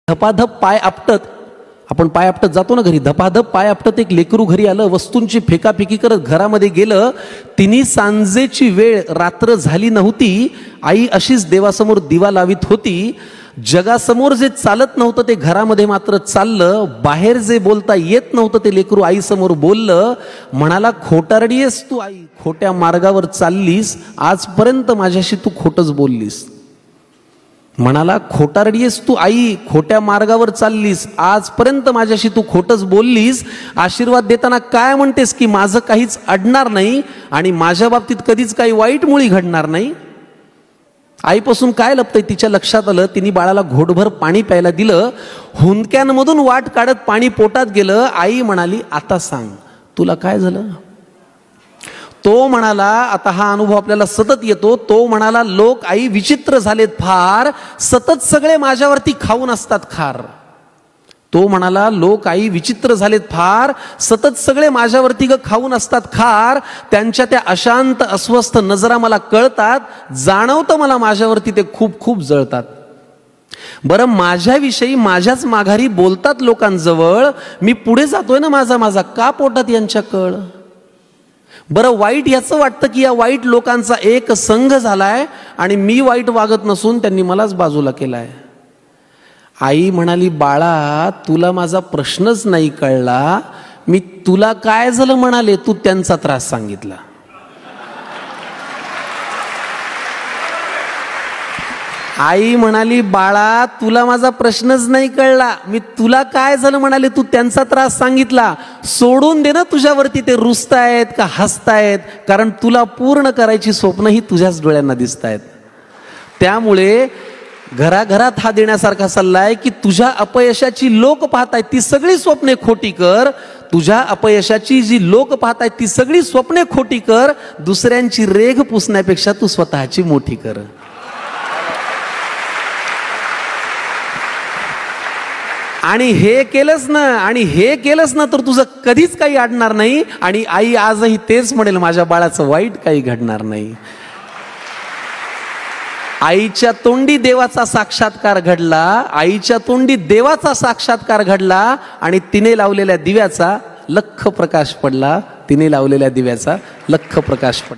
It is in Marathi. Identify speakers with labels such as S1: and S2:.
S1: धपाधप पाय आपटत, आपण पाय आपटत जातो ना घरी, धपाधप पाय आपटत एक लेकरू घरी आलं, वस्तूंची फेकाफेकी करत घरामध्ये गेलं. तिन्ही सांजेची वेळ, रात्र झाली नव्हती. आई अशीच देवासमोर दिवा लावित होती. जगासमोर जे चालत नव्हतं ते घरामध्ये मात्र चाललं. बाहेर जे बोलता येत नव्हतं ते लेकरू आईसमोर बोललं. म्हणाला, खोटारडी आहेस तू आई, खोट्या मार्गावर चाललीस, आजपर्यंत माझ्याशी तू खोटच बोललीस. म्हणाला, खोटारडी आहेस तू आई, खोट्या मार्गावर चाललीस, आजपर्यंत माझ्याशी तू खोटच बोललीस. आशीर्वाद देताना काय म्हणतेस की माझं काहीच अडणार नाही आणि माझ्या बाबतीत कधीच काही वाईट मुळी घडणार नाही. आईपासून काय लपतंय तिच्या लक्षात आलं. तिने बाळाला घोटभर पाणी प्यायला दिलं. हुंदक्यांमधून वाट काढत पाणी पोटात गेलं. आई म्हणाली, आता सांग तुला काय झालं. तो म्हणाला, आता हा अनुभव आपल्याला सतत येतो. तो म्हणाला, लोक आई विचित्र झालेत फार, सतत सगळे माझ्यावरती खाऊन असतात खार. तो म्हणाला, लोक आई विचित्र झालेत फार, सतत सगळे माझ्यावरती खाऊन असतात खार. त्यांच्या त्या अशांत अस्वस्थ नजरा मला कळतात, जाणवतं मला माझ्यावरती ते खूप खूप जळतात. बरं, माझ्याविषयी माझ्याच माघारी बोलतात लोकांजवळ, मी पुढे जातोय ना माझा माझा, का पोटात यांच्या कळ. बरं, वाईट याचं वाटतं की या वाईट लोकांचा एक संघ झालाय आणि मी वाईट वागत नसून त्यांनी मलाच बाजूला केलाय. आई म्हणाली, बाळा तुला माझा प्रश्नच नाही कळला, मी तुला काय झालं म्हणाले, तू त्यांचा त्रास सांगितला. आई म्हणाली, बाळा तुला माझा प्रश्नच नाही कळला, मी तुला काय झालं म्हणाले, तू त्यांचा त्रास सांगितला. सोडून दे ना तुझ्यावरती ते रुसतायत का हसतायत, कारण तुला पूर्ण करायची स्वप्नही तुझ्याच डोळ्यांना दिसतायत. त्यामुळे घराघरात हा देण्यासारखा सल्ला आहे की तुझ्या अपयशाची लोक पाहतायत ती सगळी स्वप्ने खोटी कर. तुझ्या अपयशाची जी लोक पाहतायत ती सगळी स्वप्ने खोटी कर. दुसऱ्यांची रेघ पुसण्यापेक्षा तू स्वतःची मोठी कर. आणि हे केलंस ना तर तुझं कधीच काही अडणार नाही. आणि आई आजही तेच म्हणेल, माझ्या बाळाचं वाईट काही घडणार नाही. आईच्या तोंडी देवाचा साक्षात्कार घडला, आईच्या तोंडी देवाचा साक्षात्कार घडला आणि तिने लावलेल्या दिव्याचा लख प्रकाश पडला. तिने लावलेल्या दिव्याचा लख प्रकाश पडला.